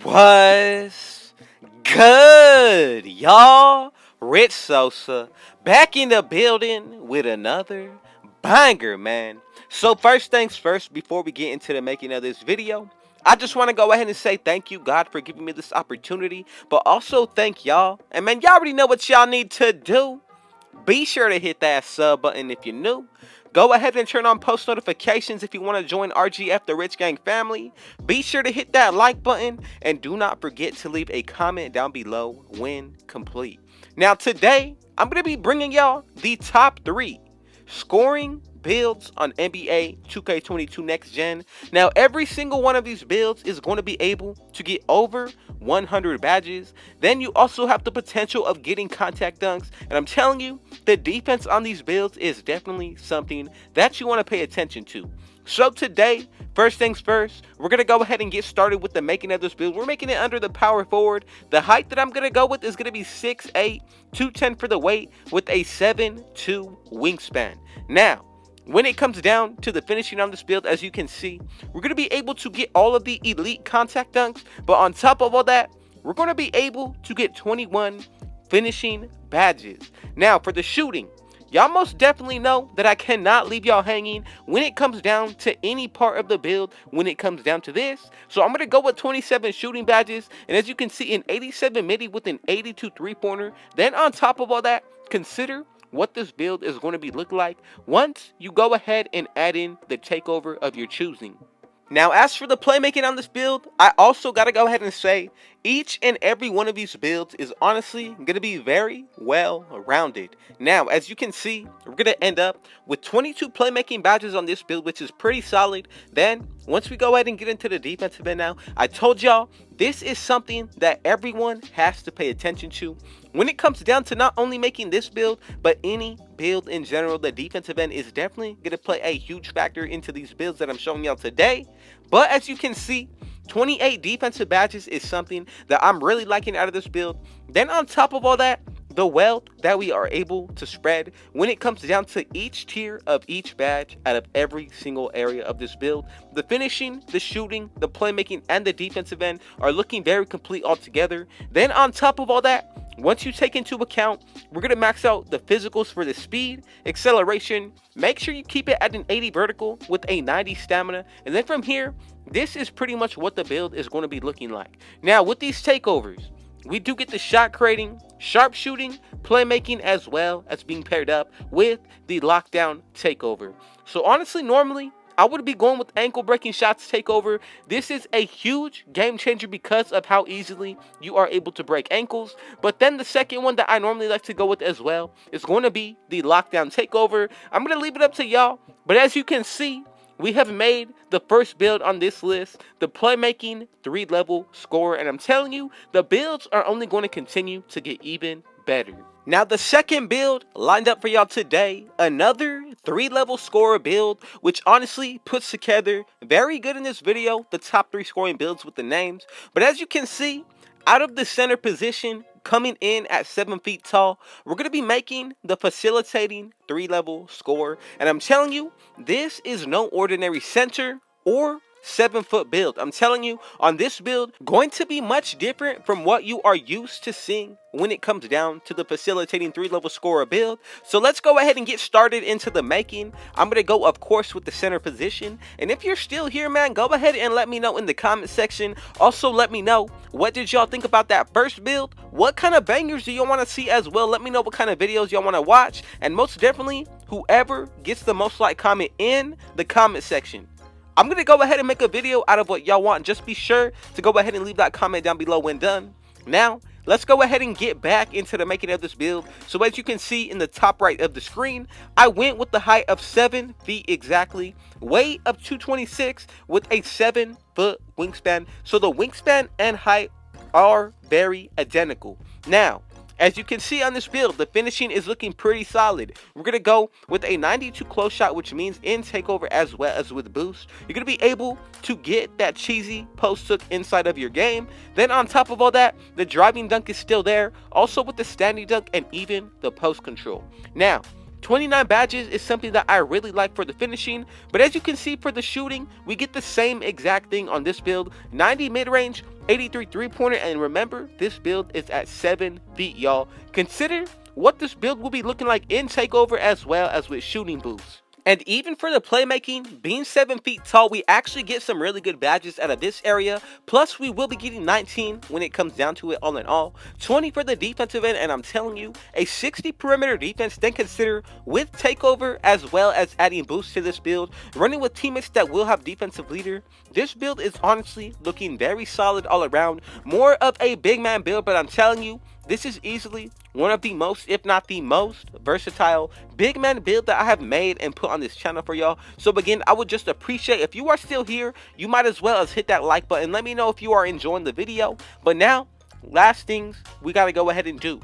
What's good, y'all? Rich Sosa back in the building with another banger, man. So first things first, before we get into the making of this video, I just want to go ahead and say thank you, God, for giving me this opportunity, but also thank y'all. And man, y'all already know what y'all need to do. Be sure to hit that sub button if you're new. Go ahead and turn on post notifications if you want to join RGF the Rich Gang family. Be sure to hit that like button and do not forget to leave a comment down below when complete. Now today, I'm going to be bringing y'all the top 3 scoring builds on NBA 2K22 Next Gen. Now every single one of these builds is going to be able to get over 100 badges. Then you also have the potential of getting contact dunks, and I'm telling you, the defense on these builds is definitely something that you want to pay attention to. So today, first things first, we're going to go ahead and get started with the making of this build. We're making it under the power forward. The height that I'm going to go with is going to be 6'8", 210 for the weight with a 7'2" wingspan. Now, when it comes down to the finishing on this build, as you can see, we're going to be able to get all of the elite contact dunks, but on top of all that, we're going to be able to get 21 finishing badges. Now, for the shooting, y'all most definitely know that I cannot leave y'all hanging when it comes down to any part of the build when it comes down to this. So I'm going to go with 27 shooting badges, and as you can see, an 87 midi with an 82 three-pointer. Then on top of all that, consider what this build is going to be look like once you go ahead and add in the takeover of your choosing. Now, as for the playmaking on this build, I also got to go ahead and say each and every one of these builds is honestly going to be very well rounded. Now, as you can see, we're going to end up with 22 playmaking badges on this build, which is pretty solid. Then, once we go ahead and get into the defensive end now, I told y'all this is something that everyone has to pay attention to. When it comes down to not only making this build, but any build in general, the defensive end is definitely going to play a huge factor into these builds that I'm showing y'all today. But as you can see, 28 defensive badges is something that I'm really liking out of this build. Then on top of all that, the wealth that we are able to spread when it comes down to each tier of each badge out of every single area of this build. The finishing, the shooting, the playmaking, and the defensive end are looking very complete altogether. Then on top of all that, once you take into account, we're going to max out the physicals for the speed, acceleration. Make sure you keep it at an 80 vertical with a 90 stamina. And then from here, this is pretty much what the build is going to be looking like. Now, with these takeovers, we do get the shot creating, sharpshooting, playmaking, as well as being paired up with the lockdown takeover. So honestly, normally, I would be going with ankle breaking shots takeover. This is a huge game changer because of how easily you are able to break ankles. But then the second one that I normally like to go with as well is going to be the lockdown takeover. I'm going to leave it up to y'all. But as you can see, we have made the first build on this list, the playmaking 3-level scorer. And I'm telling you, the builds are only going to continue to get even better. Now, the second build lined up for y'all today, another 3-level scorer build, which honestly puts together very good in this video, the top 3 scoring builds with the names. But as you can see, out of the center position, coming in at 7 feet tall, we're going to be making the facilitating 3-level scorer. And I'm telling you, this is no ordinary center or 7-foot build. I'm telling you, on this build, going to be much different from what you are used to seeing when it comes down to the facilitating 3-level scorer build. So let's go ahead and get started into the making. I'm going to go, of course, with the center position. And if you're still here, man, go ahead and let me know in the comment section. Also, let me know, what did y'all think about that first build? What kind of bangers do y'all want to see as well? Let me know what kind of videos y'all want to watch. And most definitely, whoever gets the most like comment in the comment section, I'm going to go ahead and make a video out of what y'all want. Just be sure to go ahead and leave that comment down below when done. Now, let's go ahead and get back into the making of this build. So as you can see in the top right of the screen, I went with the height of 7 feet exactly, weight of 226 with a 7-foot wingspan. So the wingspan and height are very identical. Now, as you can see on this build, the finishing is looking pretty solid. We're going to go with a 92 close shot, which means in takeover as well as with boost, you're going to be able to get that cheesy post hook inside of your game. Then on top of all that, the driving dunk is still there, also with the standing dunk and even the post control. Now, 29 badges is something that I really like for the finishing, but as you can see for the shooting, we get the same exact thing on this build. 90 mid-range, 83 3-pointer, and remember, this build is at 7 feet, y'all. Consider what this build will be looking like in Takeover as well as with shooting boosts. And even for the playmaking, being 7 feet tall, we actually get some really good badges out of this area. Plus, we will be getting 19 when it comes down to it all in all. 20 for the defensive end, and I'm telling you, a 60 perimeter defense, then consider with takeover as well as adding boosts to this build, running with teammates that will have defensive leader. This build is honestly looking very solid all around. More of a big man build, but I'm telling you, this is easily one of the most, if not the most, versatile big man build that I have made and put on this channel for y'all. So again, I would just appreciate if you are still here, you might as well as hit that like button. Let me know if you are enjoying the video. But now, last things we got to go ahead and do.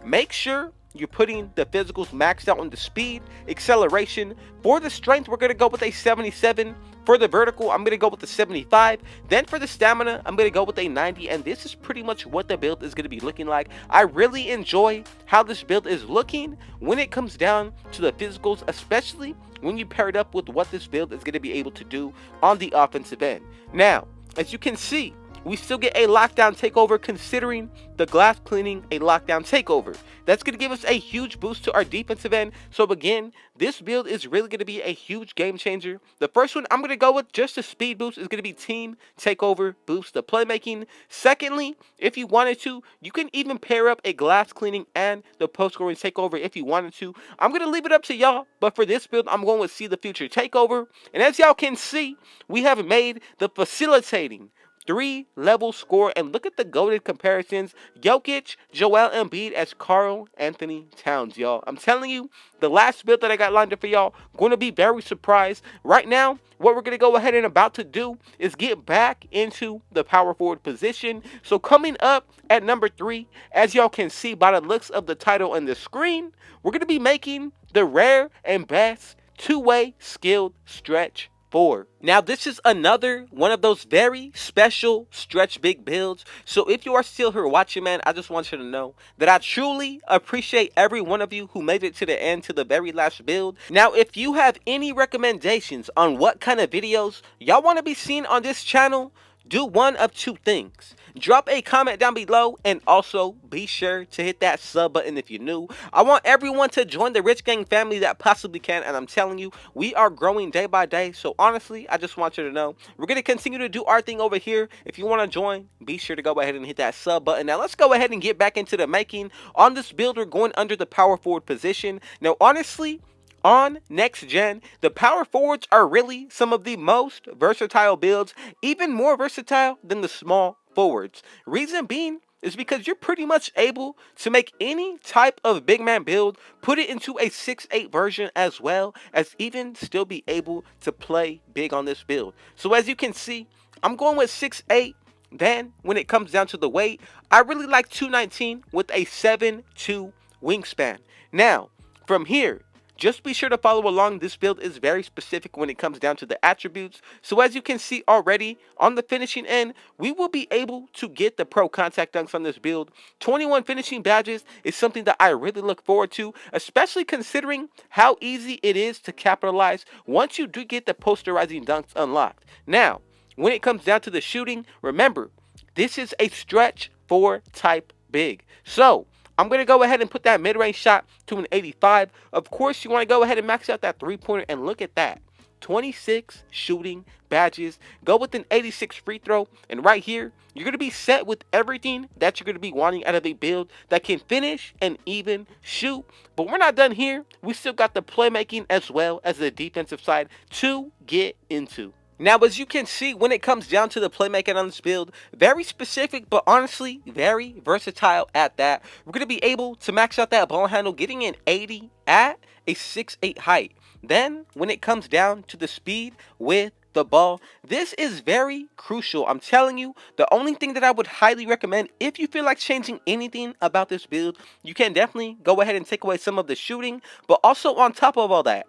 Make sure you're putting the physicals maxed out on the speed, acceleration. For the strength, we're going to go with a 77. For the vertical, I'm going to go with the 75. Then for the stamina, I'm going to go with a 90. And this is pretty much what the build is going to be looking like. I really enjoy how this build is looking when it comes down to the physicals, especially when you pair it up with what this build is going to be able to do on the offensive end. Now, as you can see, we still get a lockdown takeover, considering the glass cleaning a lockdown takeover. That's going to give us a huge boost to our defensive end. So again, this build is really going to be a huge game changer. The first one I'm going to go with, just a speed boost, is going to be team takeover boost the playmaking. Secondly, if you wanted to, you can even pair up a glass cleaning and the post scoring takeover if you wanted to. I'm going to leave it up to y'all, but for this build, I'm going with see the future takeover. And as y'all can see, we have made the facilitating 3-level score, and look at the goated comparisons. Jokic, Joel Embiid as Karl Anthony Towns, y'all. I'm telling you, the last build that I got lined up for y'all, going to be very surprised. Right now, what we're going to go ahead and about to do is get back into the power forward position. So coming up at number 3, as y'all can see by the looks of the title and the screen, we're going to be making the rare and best two-way skilled stretch 4. Now, this is another one of those very special stretch big builds. So if you are still here watching, man, I just want you to know that I truly appreciate every one of you who made it to the end, to the very last build. Now, if you have any recommendations on what kind of videos y'all want to be seen on this channel, do one of two things. Drop a comment down below, and also be sure to hit that sub button if you're new. I want everyone to join the Rich Gang family that possibly can, and I'm telling you, we are growing day by day. So honestly, I just want you to know, we're going to continue to do our thing over here. If you want to join, be sure to go ahead and hit that sub button. Now let's go ahead and get back into the making. On this build, we're going under the power forward position. Now honestly, on next gen, the power forwards are really some of the most versatile builds, even more versatile than the small forwards. Reason being is because you're pretty much able to make any type of big man build, put it into a 6'8 version, as well as even still be able to play big on this build. So as you can see, I'm going with 6'8. Then when it comes down to the weight, I really like 219 with a 7'2 wingspan. Now, from here, just be sure to follow along. This build is very specific when it comes down to the attributes. So as you can see already, on the finishing end, we will be able to get the pro contact dunks on this build. 21 finishing badges is something that I really look forward to, especially considering how easy it is to capitalize once you do get the posterizing dunks unlocked. Now, when it comes down to the shooting, remember, this is a stretch 4 type big. So I'm going to go ahead and put that mid-range shot to an 85. Of course, you want to go ahead and max out that three-pointer, and look at that. 26 shooting badges. Go with an 86 free throw, and right here, you're going to be set with everything that you're going to be wanting out of a build that can finish and even shoot. But we're not done here. We still got the playmaking as well as the defensive side to get into. Now, as you can see, when it comes down to the playmaking on this build, very specific, but honestly, very versatile at that. We're going to be able to max out that ball handle, getting an 80 at a 6'8 height. Then, when it comes down to the speed with the ball, this is very crucial. I'm telling you, the only thing that I would highly recommend, if you feel like changing anything about this build, you can definitely go ahead and take away some of the shooting, but also on top of all that,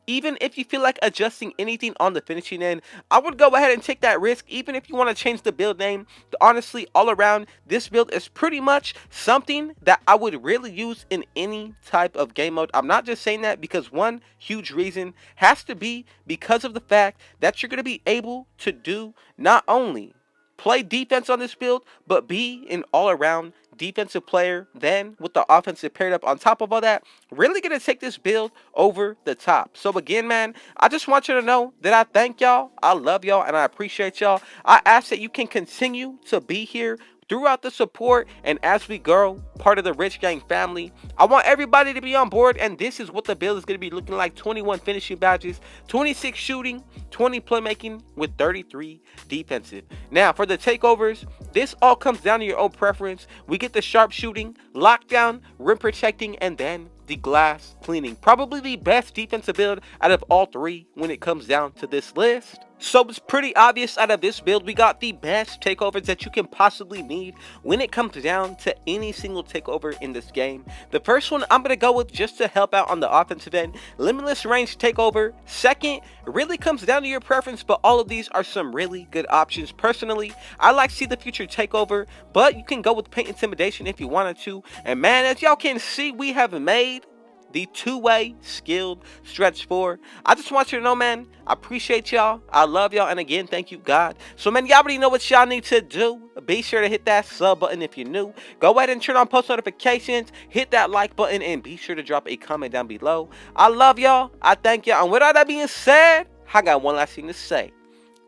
even if you feel like adjusting anything on the finishing end, I would go ahead and take that risk. Even if you want to change the build name, honestly, all around, this build is pretty much something that I would really use in any type of game mode. I'm not just saying that because one huge reason has to be because of the fact that you're going to be able to do not only play defense on this build, but be an all-around defensive player. Then with the offensive paired up on top of all that, really gonna take this build over the top. So again, man, I just want you to know that I thank y'all, I love y'all, and I appreciate y'all. I ask that you can continue to be here throughout the support, and as we grow part of the Rich Gang family, I want everybody to be on board, and this is what the build is going to be looking like. 21 finishing badges, 26 shooting, 20 playmaking with 33 defensive. Now for the takeovers, this all comes down to your own preference. We get the sharp shooting, lockdown, rim protecting, and then the glass cleaning. Probably the best defensive build out of all three when it comes down to this list. So it's pretty obvious out of this build, we got the best takeovers that you can possibly need when it comes down to any single takeover in this game. The first one I'm going to go with, just to help out on the offensive end, limitless range takeover. Second, it really comes down to your preference, but all of these are some really good options. Personally, I like see the future takeover, but you can go with paint intimidation if you wanted to. And man, as y'all can see, we have made the two-way skilled stretch 4. I just want you to know, man, I appreciate y'all, I love y'all, and again, thank you, God. So man, y'all already know what y'all need to do. Be sure to hit that sub button if you're new. Go ahead and turn on post notifications, hit that like button, and be sure to drop a comment down below. I love y'all, I thank y'all, and with all that being said, I got one last thing to say.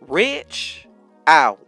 Rich out.